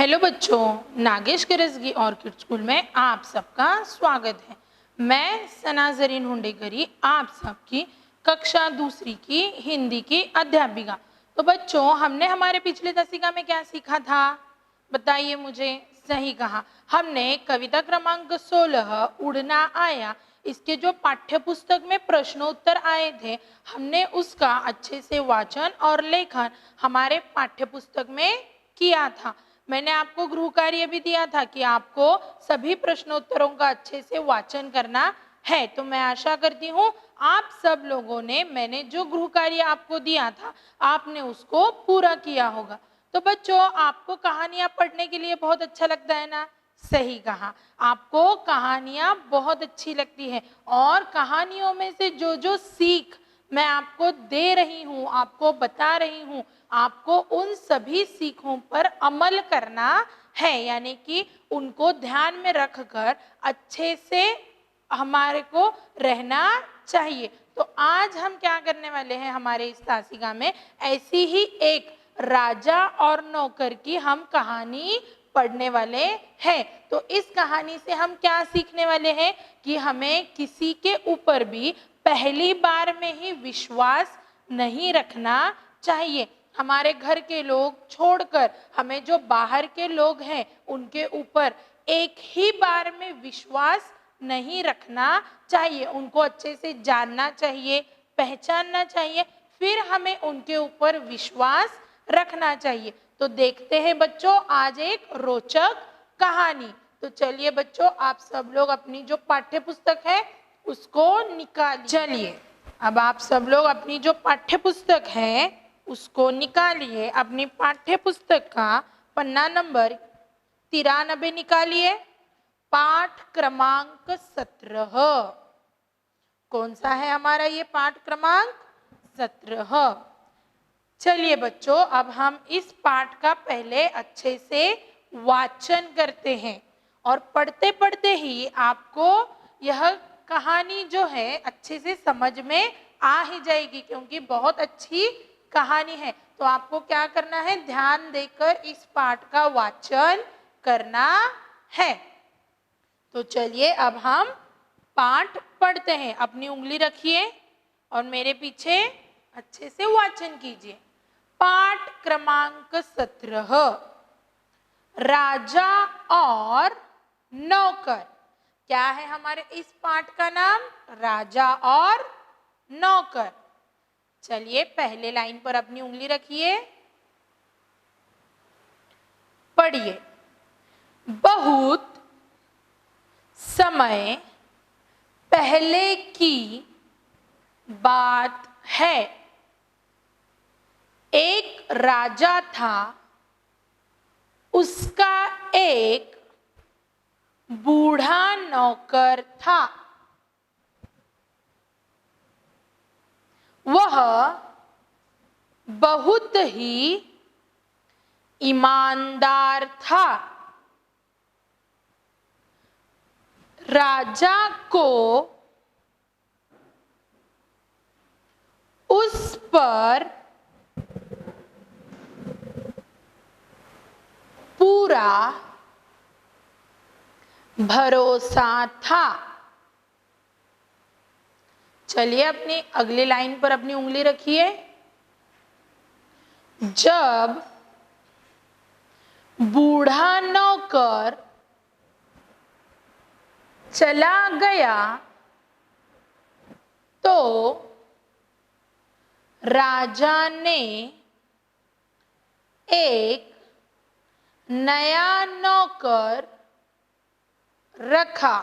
Hello बच्चों, Nagesh Karasagi orchid school में आप सबका स्वागत है। मैं सना जरीन हुंडेकरी आप सबकी कक्षा दूसरी की हिंदी की अध्यापिका। तो बच्चों, हमने हमारे पिछले दसिका में क्या सीखा था, बताइए मुझे। सही कहा, हमने कविता क्रमांक 16 उड़ना आया, इसके जो पाठ्य पुस्तक में प्रश्नोत्तर आए थे, हमने उसका अच्छे से वाचन और लेखन हमारे पाठ्य पुस्तक में किया था। मैंने आपको गृह कार्य भी दिया था कि आपको सभी प्रश्नोत्तरों का अच्छे से वाचन करना है। तो मैं आशा करती हूँ आप सब लोगों ने मैंने जो गृह कार्य आपको दिया था आपने उसको पूरा किया होगा। तो बच्चों, आपको कहानियां पढ़ने के लिए बहुत अच्छा लगता है ना। सही कहा, आपको कहानियां बहुत अच्छी लगती है और कहानियों में से जो जो सीख मैं आपको दे रही हूँ, आपको बता रही हूँ, आपको उन सभी सीखों पर अमल करना है, यानी कि उनको ध्यान में रखकर अच्छे से हमारे को रहना चाहिए। तो आज हम क्या करने वाले हैं, हमारे इस तासिका में ऐसी ही एक राजा और नौकर की हम कहानी पढ़ने वाले हैं। तो इस कहानी से हम क्या सीखने वाले हैं कि हमें किसी के ऊपर भी पहली बार में ही विश्वास नहीं रखना चाहिए। हमारे घर के लोग छोड़कर हमें जो बाहर के लोग हैं उनके ऊपर एक ही बार में विश्वास नहीं रखना चाहिए। उनको अच्छे से जानना चाहिए, पहचानना चाहिए, फिर हमें उनके ऊपर विश्वास रखना चाहिए। तो देखते हैं बच्चों आज एक रोचक कहानी। तो चलिए बच्चों, आप सब लोग अपनी जो पाठ्य पुस्तक है उसको निकालिए। चलिए, अब आप सब लोग अपनी जो पाठ्य पुस्तक है उसको निकालिए। अपनी पाठ्य पुस्तक का पन्ना नंबर 93 निकालिए, पाठ क्रमांक 17। कौन सा है हमारा ये पाठ क्रमांक 17। चलिए बच्चों, अब हम इस पाठ का पहले अच्छे से वाचन करते हैं और पढ़ते पढ़ते ही आपको यह कहानी जो है अच्छे से समझ में आ ही जाएगी, क्योंकि बहुत अच्छी कहानी है। तो आपको क्या करना है, ध्यान देकर इस पाठ का वाचन करना है। तो चलिए अब हम पाठ पढ़ते हैं। अपनी उंगली रखिए और मेरे पीछे अच्छे से वाचन कीजिए। पाठ क्रमांक 17, राजा और नौकर। क्या है हमारे इस पाठ का नाम, राजा और नौकर। चलिए पहले लाइन पर अपनी उंगली रखिए, पढ़िए। बहुत समय पहले की बात है, एक राजा था, उसका एक बूढ़ा नौकर था। वह बहुत ही ईमानदार था। राजा को उस पर पूरा भरोसा था। चलिए अपनी अगली लाइन पर अपनी उंगली रखिए। जब बूढ़ा नौकर चला गया तो राजा ने एक नया नौकर रखा।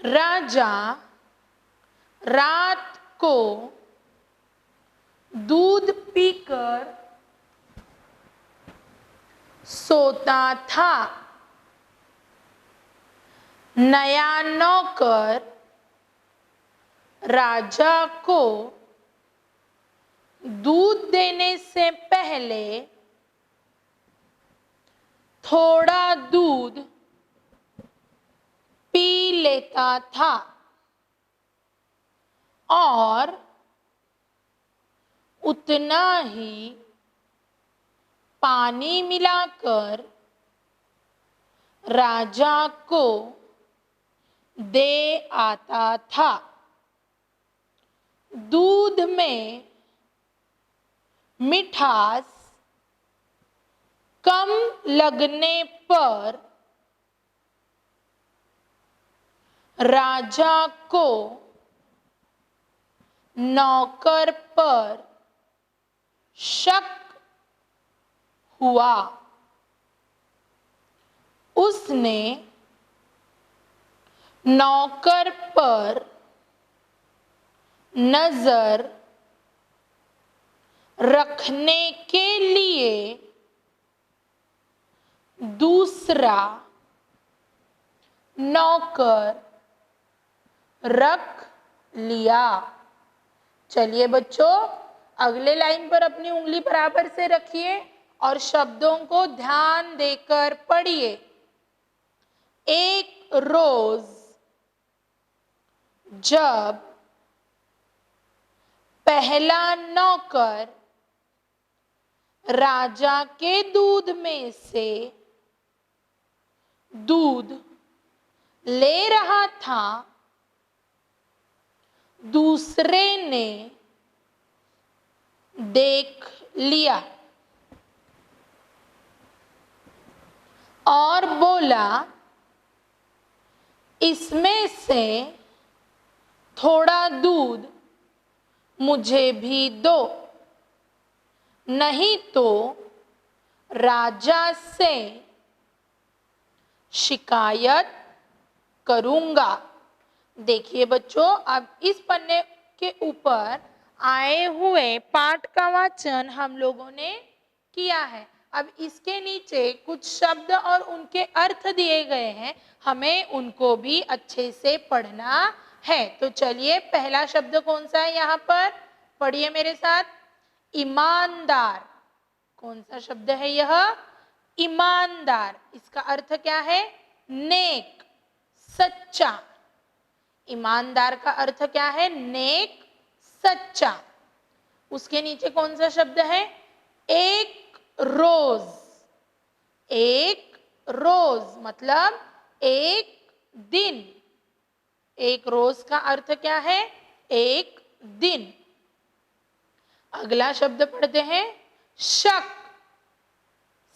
राजा रात को दूध पीकर सोता था। नया नौकर राजा को दूध देने से पहले थोड़ा दूध पी लेता था और उतना ही पानी मिलाकर राजा को दे आता था। दूध में मिठास कम लगने पर राजा को नौकर पर शक हुआ। उसने नौकर पर नजर रखने के लिए दूसरा नौकर रख लिया। चलिए बच्चों, अगले लाइन पर अपनी उंगली बराबर से रखिए और शब्दों को ध्यान देकर पढ़िए। एक रोज जब पहला नौकर राजा के दूध में से दूध ले रहा था, दूसरे ने देख लिया और बोला, इसमें से थोड़ा दूध मुझे भी दो, नहीं तो राजा से शिकायत करूंगा। देखिए बच्चों, अब इस पन्ने के ऊपर आए हुए पाठ का वाचन हम लोगों ने किया है। अब इसके नीचे कुछ शब्द और उनके अर्थ दिए गए हैं, हमें उनको भी अच्छे से पढ़ना है। तो चलिए, पहला शब्द कौन सा है यहाँ पर, पढ़िए मेरे साथ। ईमानदार। कौन सा शब्द है यह? ईमानदार। इसका अर्थ क्या है? नेक, सच्चा। ईमानदार का अर्थ क्या है? नेक, सच्चा। उसके नीचे कौन सा शब्द है? एक रोज। एक रोज मतलब एक दिन। एक रोज का अर्थ क्या है? एक दिन। अगला शब्द पढ़ते हैं, शक,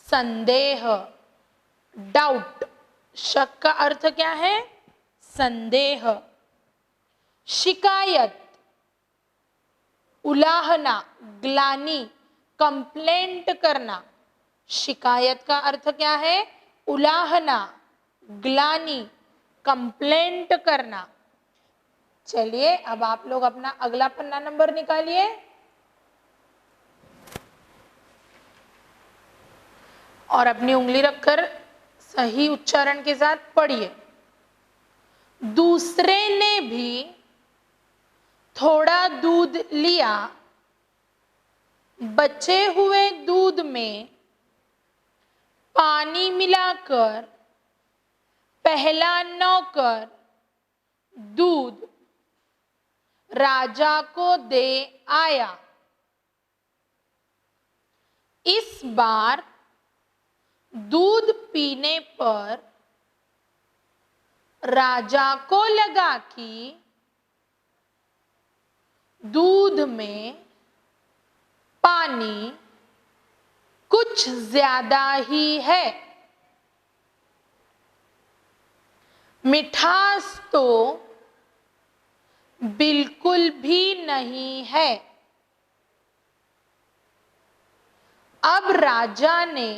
संदेह, डाउट। शक का अर्थ क्या है? संदेह। शिकायत, उलाहना, ग्लानि, कंप्लेंट करना। शिकायत का अर्थ क्या है? उलाहना, ग्लानि, कंप्लेंट करना। चलिए, अब आप लोग अपना अगला पन्ना नंबर निकालिए और अपनी उंगली रखकर सही उच्चारण के साथ पढ़िए। दूसरे ने भी थोड़ा दूध लिया, बचे हुए दूध में पानी मिलाकर पहला नौकर दूध राजा को दे आया। इस बार दूध पीने पर राजा को लगा कि दूध में पानी कुछ ज्यादा ही है, मिठास तो बिल्कुल भी नहीं है। अब राजा ने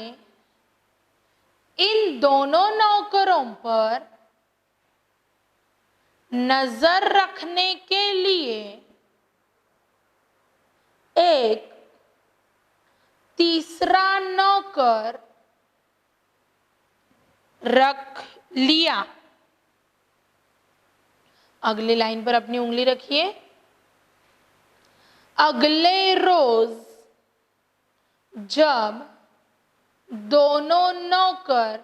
इन दोनों नौकरों पर नजर रखने के लिए एक तीसरा नौकर रख लिया। अगली लाइन पर अपनी उंगली रखिए। अगले रोज जब दोनों नौकर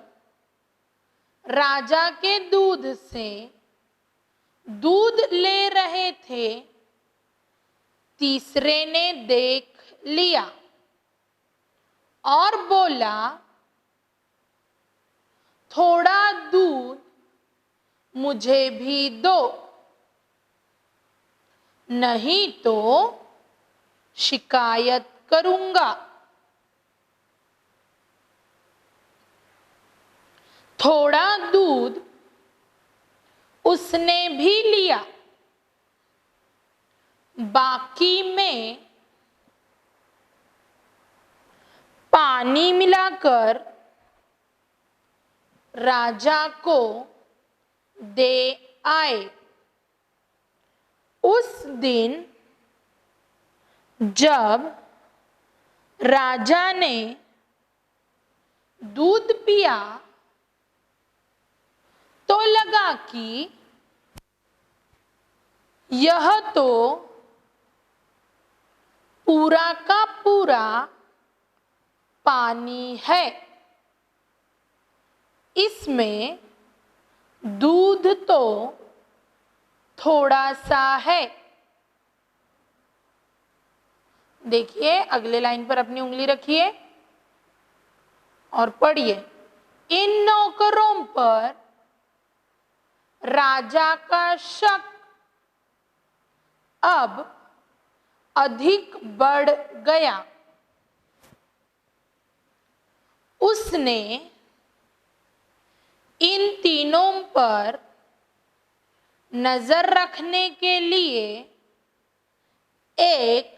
राजा के दूध से दूध ले रहे थे, तीसरे ने देख लिया और बोला, थोड़ा दूध मुझे भी दो, नहीं तो शिकायत करूंगा। थोड़ा दूध उसने भी लिया, बाकी में पानी मिलाकर राजा को दे आए। उस दिन जब राजा ने दूध पिया तो लगा कि यह तो पूरा का पूरा पानी है, इसमें दूध तो थोड़ा सा है। देखिए, अगले लाइन पर अपनी उंगली रखिए और पढ़िए। इन नौकरों पर राजा का शक अब अधिक बढ़ गया। उसने इन तीनों पर नजर रखने के लिए एक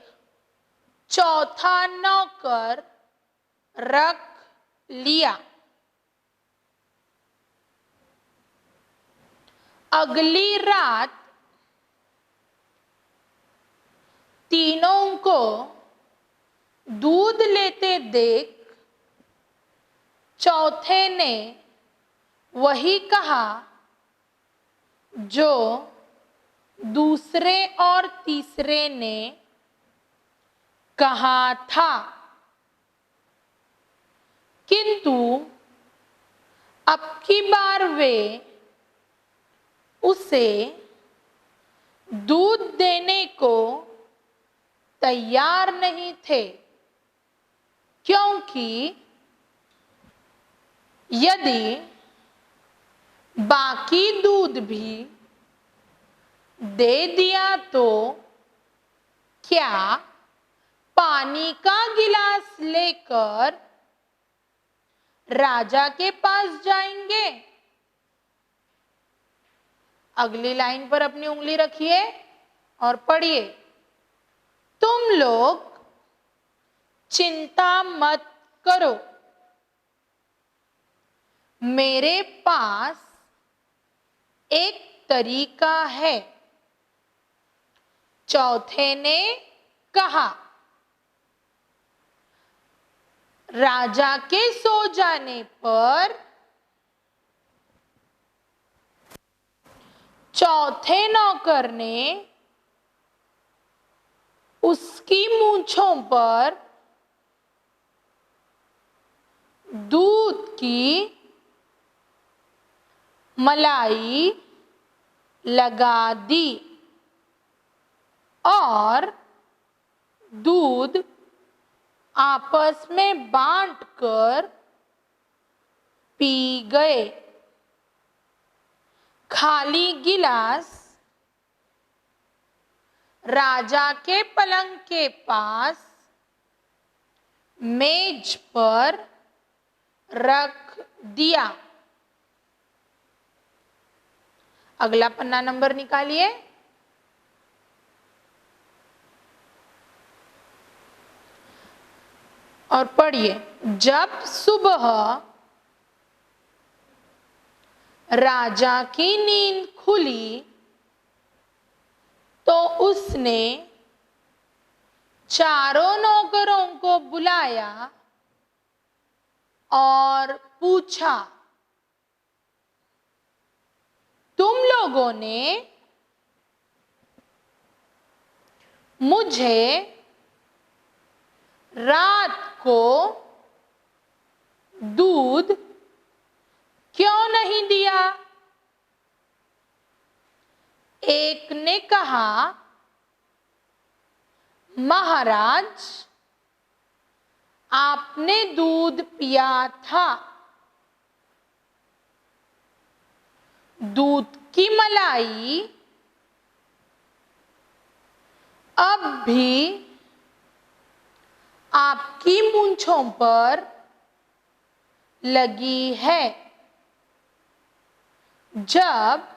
चौथा नौकर रख लिया। अगली रात तीनों को दूध लेते देख चौथे ने वही कहा जो दूसरे और तीसरे ने कहा था, किंतु अब की बार वे उसे दूध देने को तैयार नहीं थे, क्योंकि यदि बाकी दूध भी दे दिया तो क्या पानी का गिलास लेकर राजा के पास जाएंगे? अगली लाइन पर अपनी उंगली रखिए और पढ़िए। तुम लोग चिंता मत करो, मेरे पास एक तरीका है। चौथे ने कहा। राजा के सो जाने पर चौथे नौकर ने उसकी मूंछों पर दूध की मलाई लगा दी और दूध आपस में बांटकर पी गए। खाली गिलास राजा के पलंग के पास मेज पर रख दिया। अगला पन्ना नंबर निकालिए। और पढ़िए। जब सुबह राजा की नींद खुली तो उसने चारों नौकरों को बुलाया और पूछा, तुम लोगों ने मुझे रात को दूध क्यों नहीं दिया? एक ने कहा, महाराज, आपने दूध पिया था। दूध की मलाई अब भी आपकी मूंछों पर लगी है। जब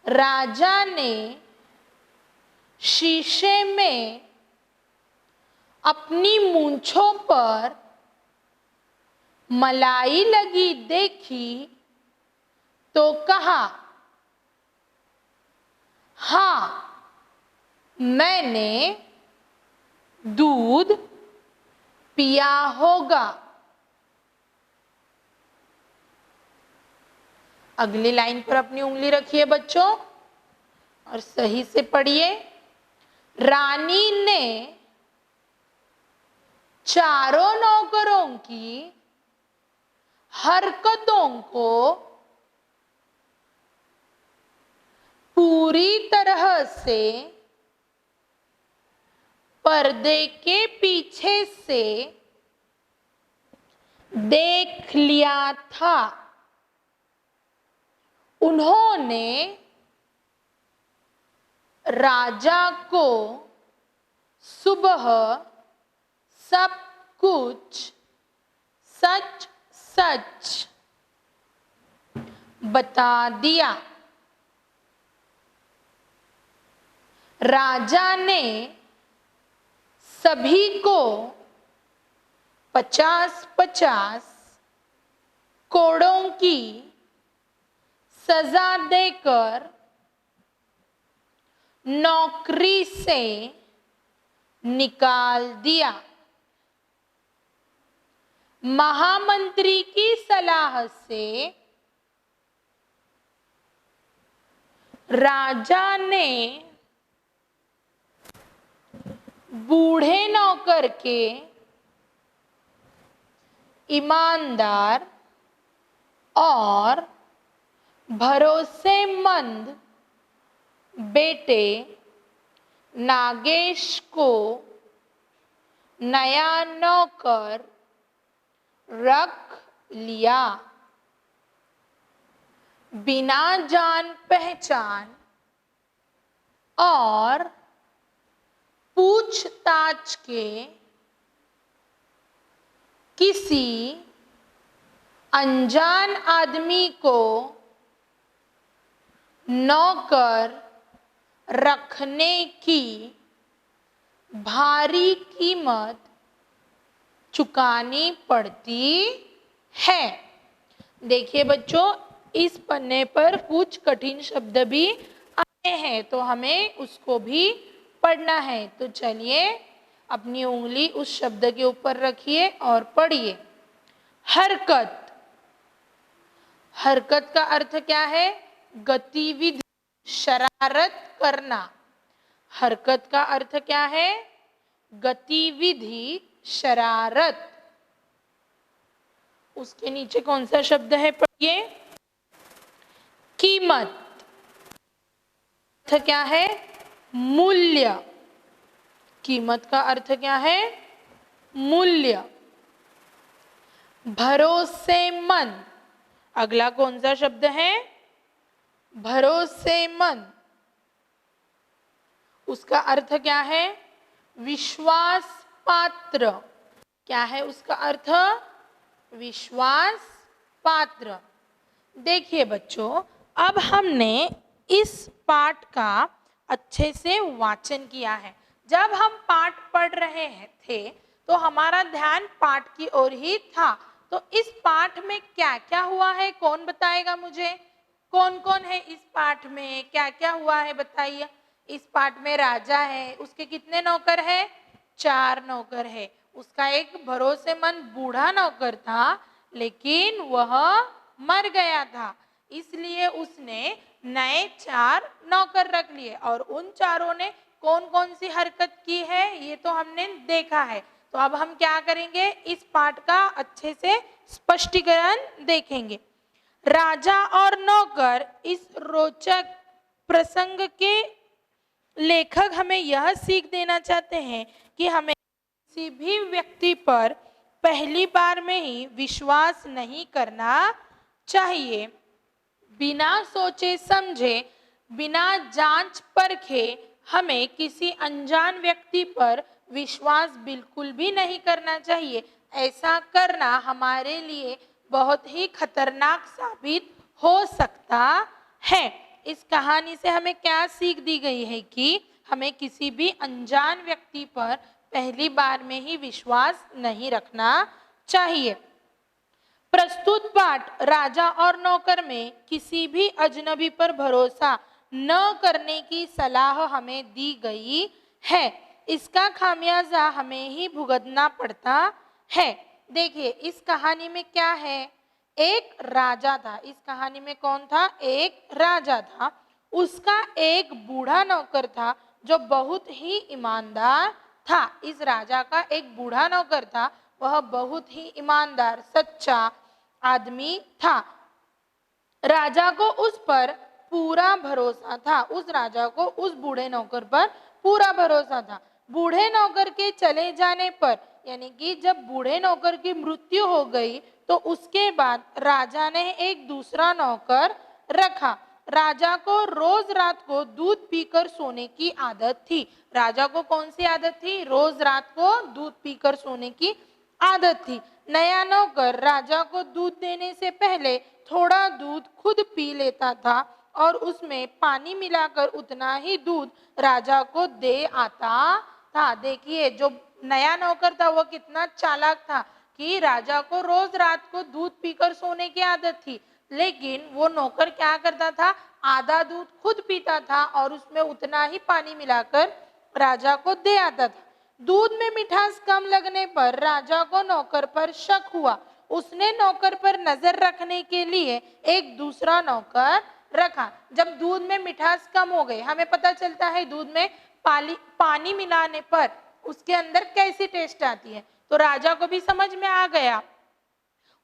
राजा ने शीशे में अपनी मूंछों पर मलाई लगी देखी तो कहा, हाँ, मैंने दूध पिया होगा। अगली लाइन पर अपनी उंगली रखिए बच्चों और सही से पढ़िए। रानी ने चारों नौकरों की हरकतों को पूरी तरह से पर्दे के पीछे से देख लिया था। उन्होंने राजा को सुबह सब कुछ सच सच बता दिया। राजा ने सभी को 50-50 कोड़ों की सजा देकर नौकरी से निकाल दिया। महामंत्री की सलाह से राजा ने बूढ़े नौकर के ईमानदार और भरोसेमंद बेटे नागेश को नया नौकर रख लिया। बिना जान पहचान और पूछताछ के किसी अनजान आदमी को नौकर रखने की भारी कीमत चुकानी पड़ती है। देखिए बच्चों, इस पन्ने पर कुछ कठिन शब्द भी आए हैं तो हमें उसको भी पढ़ना है। तो चलिए अपनी उंगली उस शब्द के ऊपर रखिए और पढ़िए। हरकत। हरकत का अर्थ क्या है? गतिविधि, शरारत करना। हरकत का अर्थ क्या है? गतिविधि, शरारत। उसके नीचे कौन सा शब्द है? पढ़िए। कीमत। अर्थ क्या है? मूल्य। कीमत का अर्थ क्या है? मूल्य। भरोसेमंद। अगला कौन सा शब्द है? भरोसेमंद। उसका अर्थ क्या है? विश्वास पात्र। क्या है उसका अर्थ? विश्वास पात्र। देखिए बच्चों, अब हमने इस पाठ का अच्छे से वाचन किया है। जब हम पाठ पढ़ रहे थे तो हमारा ध्यान पाठ की ओर ही था। तो इस पाठ में क्या क्या हुआ है, कौन बताएगा मुझे? कौन कौन है इस पाठ में? क्या क्या हुआ है बताइए। इस पाठ में राजा है, उसके कितने नौकर है? 4 नौकर है। उसका एक भरोसेमंद बूढ़ा नौकर था, लेकिन वह मर गया था, इसलिए उसने नए 4 नौकर रख लिए। और उन चारों ने कौन कौन सी हरकत की है ये तो हमने देखा है। तो अब हम क्या करेंगे, इस पाठ का अच्छे से स्पष्टीकरण देखेंगे। राजा और नौकर, इस रोचक प्रसंग के लेखक हमें यह सीख देना चाहते हैं कि हमें किसी भी व्यक्ति पर पहली बार में ही विश्वास नहीं करना चाहिए। बिना सोचे समझे, बिना जांच परखे हमें किसी अनजान व्यक्ति पर विश्वास बिल्कुल भी नहीं करना चाहिए। ऐसा करना हमारे लिए बहुत ही खतरनाक साबित हो सकता है। इस कहानी से हमें क्या सीख दी गई है कि हमें किसी भी अनजान व्यक्ति पर पहली बार में ही विश्वास नहीं रखना चाहिए। प्रस्तुत पाठ राजा और नौकर में किसी भी अजनबी पर भरोसा न करने की सलाह हमें दी गई है। इसका खामियाजा हमें ही भुगतना पड़ता है। देखिए इस कहानी में क्या है, एक राजा था। इस कहानी में कौन था? एक राजा था। उसका एक बूढ़ा नौकर था जो बहुत ही ईमानदार था। इस राजा का एक बूढ़ा नौकर था, वह बहुत ही ईमानदार सच्चा आदमी था। राजा को उस पर पूरा भरोसा था। उस राजा को उस बूढ़े नौकर पर पूरा भरोसा था। बूढ़े नौकर के चले जाने पर, यानी कि जब बूढ़े नौकर की मृत्यु हो गई, तो उसके बाद राजा ने एक दूसरा नौकर रखा। राजा को रोज रात को दूध पीकर सोने की आदत थी। राजा को कौन सी आदत थी? रोज रात को दूध पीकर सोने की आदत थी। नया नौकर राजा को दूध देने से पहले थोड़ा दूध खुद पी लेता था और उसमें पानी मिलाकर उतना ही दूध राजा को दे आता था। देखिए जो नया नौकर था वो कितना चालाक था कि राजा को रोज रात को दूध पीकर सोने की आदत थी, लेकिन वो नौकर क्या करता था? आधा दूध खुद पीता था और उसमें उतना ही पानी मिलाकर राजा को दे आता था। दूध में मिठास कम लगने पर राजा को नौकर पर शक हुआ। उसने नौकर पर नजर रखने के लिए एक दूसरा नौकर रखा। जब दूध में मिठास कम हो गई, हमें पता चलता है दूध में पानी मिलाने पर उसके अंदर कैसी टेस्ट आती है, तो राजा को भी समझ में आ गया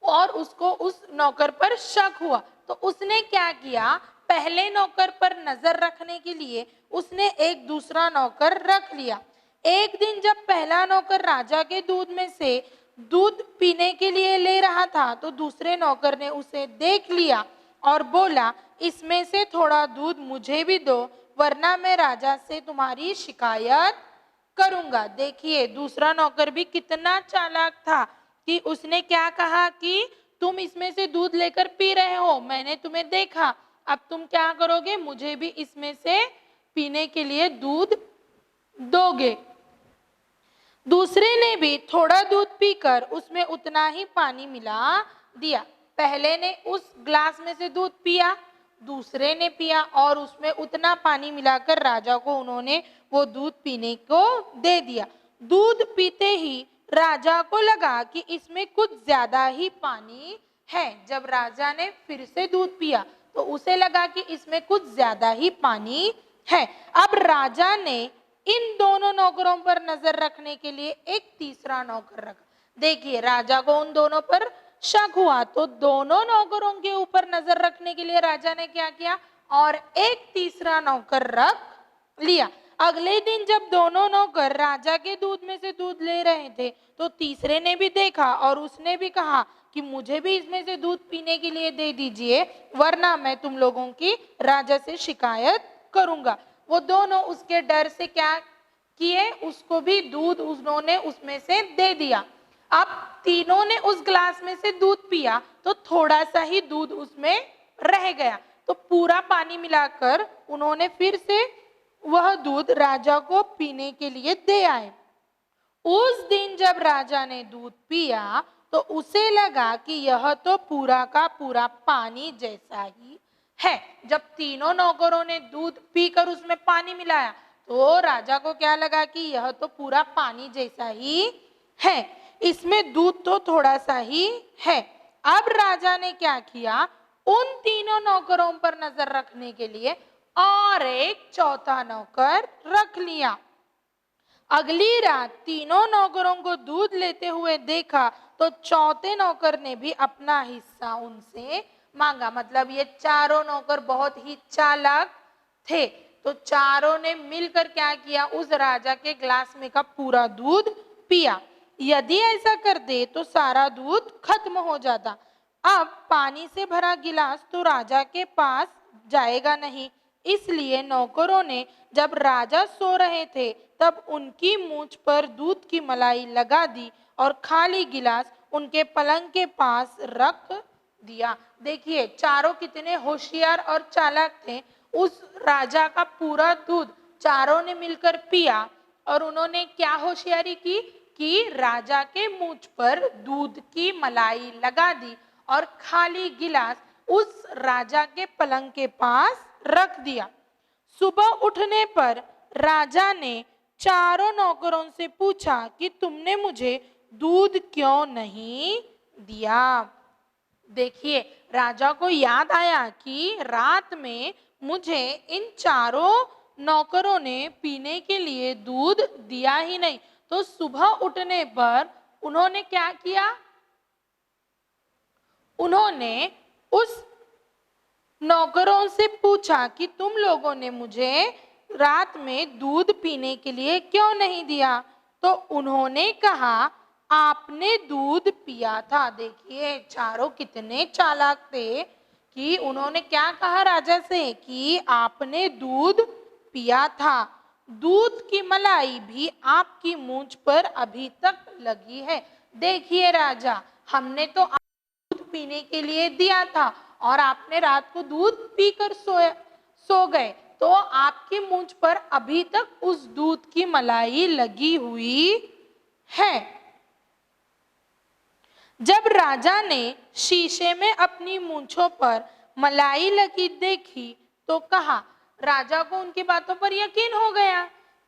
और उसको उस नौकर पर शक हुआ। तो उसने क्या किया? पहले नौकर पर नजर रखने के लिए उसने एक दूसरा नौकर रख लिया। एक दिन जब पहला नौकर राजा के दूध में से दूध पीने के लिए ले रहा था, तो दूसरे नौकर ने उसे देख लिया और बोला, इसमें से थोड़ा दूध मुझे भी दो, वरना मैं राजा से तुम्हारी शिकायत करूंगा। देखिए दूसरा नौकर भी कितना चालाक था कि उसने क्या कहा कि तुम इसमें से दूध लेकर पी रहे हो, मैंने तुम्हें देखा, अब तुम क्या करोगे? मुझे भी इसमें से पीने के लिए दूध दोगे। दूसरे ने भी थोड़ा दूध पीकर उसमें उतना ही पानी मिला दिया। पहले ने उस ग्लास में से दूध पिया, दूसरे ने पिया और उसमें उतना पानी मिलाकर राजा को उन्होंने वो दूध पीने को दे दिया। दूध पीते ही राजा को लगा कि इसमें कुछ ज्यादा ही पानी है। जब राजा ने फिर से दूध पिया तो उसे लगा कि इसमें कुछ ज्यादा ही पानी है। अब राजा ने इन दोनों नौकरों पर नजर रखने के लिए एक तीसरा नौकर रखा। देखिए राजा को उन दोनों पर शक हुआ, तो दोनों नौकरों के ऊपर नजर रखने के लिए राजा ने क्या किया? और एक तीसरा नौकर रख लिया। अगले दिन जब दोनों नौकर राजा के दूध में से दूध ले रहे थे, तो तीसरे ने भी देखा और उसने भी कहा कि मुझे भी इसमें से दूध पीने के लिए दे दीजिए, वरना मैं तुम लोगों की राजा से शिकायत करूंगा। वो दोनों उसके डर से क्या किए? उसको भी दूध उन्होंने उसमें से दे दिया। अब तीनों ने उस ग्लास में से दूध पिया तो थोड़ा सा ही दूध उसमें रह गया, तो पूरा पानी मिलाकर उन्होंने फिर से वह दूध राजा को पीने के लिए दे आए। उस दिन जब राजा ने दूध पिया तो उसे लगा कि यह तो पूरा का पूरा पानी जैसा ही है। जब तीनों नौकरों ने दूध पीकर उसमें पानी मिलाया तो राजा को क्या लगा कि यह तो पूरा पानी जैसा ही है, इसमें दूध तो थोड़ा सा ही है। अब राजा ने क्या किया? उन तीनों नौकरों पर नजर रखने के लिए और एक चौथा नौकर रख लिया। अगली रात तीनों नौकरों को दूध लेते हुए देखा तो चौथे नौकर ने भी अपना हिस्सा उनसे मांगा। मतलब ये चारों नौकर बहुत ही चालाक थे, तो चारों ने मिलकर क्या किया? उस राजा के ग्लास में का पूरा दूध पिया। यदि ऐसा कर दे तो सारा दूध खत्म हो जाता। अब पानी से भरा गिलास तो राजा के पास जाएगा नहीं, इसलिए नौकरों ने जब राजा सो रहे थे तब उनकी मूंछ पर दूध की मलाई लगा दी और खाली गिलास उनके पलंग के पास रख दिया। देखिए चारों कितने होशियार और चालाक थे। उस राजा का पूरा दूध चारों ने मिलकर पिया और उन्होंने क्या होशियारी की कि राजा के मूंछ पर दूध की मलाई लगा दी और खाली गिलास उस राजा के पलंग के पास रख दिया। सुबह उठने पर राजा ने चारों नौकरों से पूछा कि तुमने मुझे दूध क्यों नहीं दिया। देखिए राजा को याद आया कि रात में मुझे इन चारों नौकरों ने पीने के लिए दूध दिया ही नहीं। तो सुबह उठने पर उन्होंने क्या किया, उन्होंने उस नौकरों से पूछा कि तुम लोगों ने मुझे रात में दूध पीने के लिए क्यों नहीं दिया। तो उन्होंने कहा आपने दूध पिया था। देखिए चारों कितने चालाक थे कि उन्होंने क्या कहा राजा से कि आपने दूध पिया था। दूध की मलाई भी आपकी मूंछ पर अभी तक लगी है। देखिए राजा, हमने तो दूध पीने के लिए दिया था और आपने रात को दूध पीकर सो गए, तो आपकी मूंछ पर अभी तक उस दूध की मलाई लगी हुई है। जब राजा ने शीशे में अपनी मूंछों पर मलाई लगी देखी तो कहा, राजा को उनकी बातों पर यकीन हो गया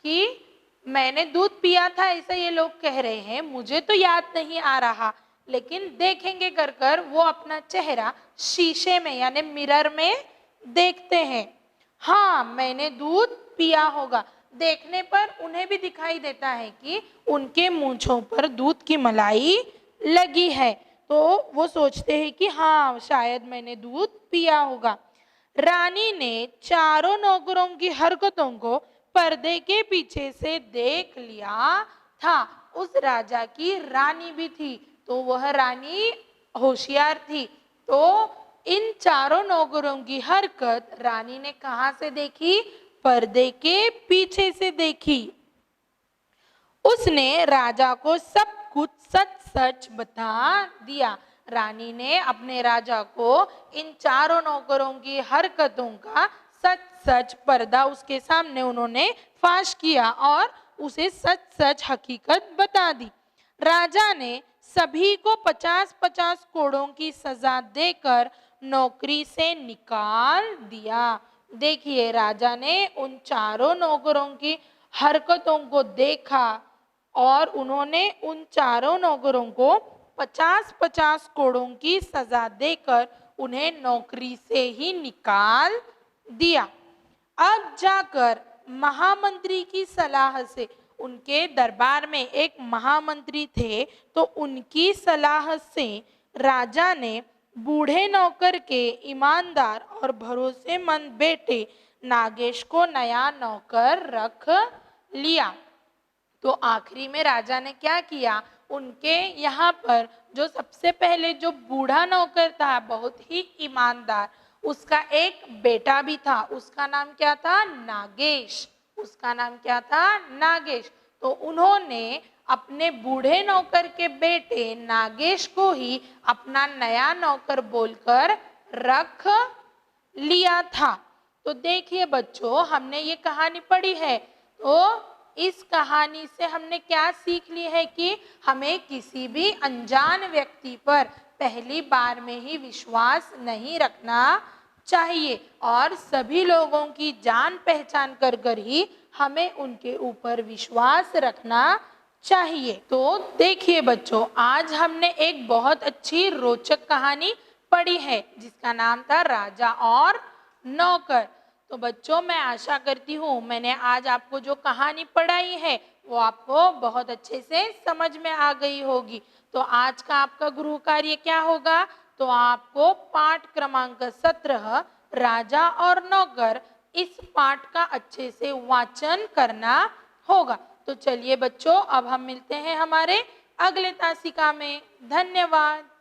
कि मैंने दूध पिया था ऐसा ये लोग कह रहे हैं, मुझे तो याद नहीं आ रहा, लेकिन देखेंगे कर कर वो अपना चेहरा शीशे में यानी मिरर में देखते हैं। हाँ मैंने दूध पिया होगा। देखने पर उन्हें भी दिखाई देता है कि उनके मूंछों पर दूध की मलाई लगी है, तो वो सोचते हैं कि हाँ शायद मैंने दूध पिया होगा। रानी ने चारों नौकरों की हरकतों को पर्दे के पीछे से देख लिया था। उस राजा की रानी भी थी, तो वह रानी होशियार थी। तो इन चारों नौकरों की हरकत रानी ने कहां से देखी, पर्दे के पीछे से देखी। उसने राजा को सब कुछ सच सच बता दिया। रानी ने अपने राजा को इन चारों नौकरों की हरकतों का सच सच पर्दा उसके सामने उन्होंने फाश किया और उसे सच सच हकीकत बता दी। राजा ने सभी को 50-50 कोड़ों की सजा देकर नौकरी से निकाल दिया। देखिए राजा ने उन चारों नौकरों की हरकतों को देखा और उन्होंने उन चारों नौकरों को 50-50 कोड़ों की सजा देकर उन्हें नौकरी से ही निकाल दिया। अब जाकर महामंत्री की सलाह से, उनके दरबार में एक महामंत्री थे, तो उनकी सलाह से राजा ने बूढ़े नौकर के ईमानदार और भरोसेमंद बेटे नागेश को नया नौकर रख लिया। तो आखिरी में राजा ने क्या किया, उनके यहाँ पर जो सबसे पहले जो बूढ़ा नौकर था बहुत ही ईमानदार, उसका एक बेटा भी था, उसका नाम क्या था, नागेश। उसका नाम क्या था, नागेश। तो उन्होंने अपने बूढ़े नौकर के बेटे नागेश को ही अपना नया नौकर बोलकर रख लिया था। तो देखिए बच्चों, हमने ये कहानी पढ़ी है, तो इस कहानी से हमने क्या सीख ली है कि हमें किसी भी अनजान व्यक्ति पर पहली बार में ही विश्वास नहीं रखना चाहिए और सभी लोगों की जान पहचान कर कर ही हमें उनके ऊपर विश्वास रखना चाहिए। तो देखिए बच्चों, आज हमने एक बहुत अच्छी रोचक कहानी पढ़ी है जिसका नाम था राजा और नौकर। तो बच्चों, मैं आशा करती हूँ मैंने आज आपको जो कहानी पढ़ाई है वो आपको बहुत अच्छे से समझ में आ गई होगी। तो आज का आपका गृह कार्य क्या होगा, तो आपको पाठ क्रमांक 17 राजा और नौकर, इस पाठ का अच्छे से वाचन करना होगा। तो चलिए बच्चों, अब हम मिलते हैं हमारे अगले तासिका में। धन्यवाद।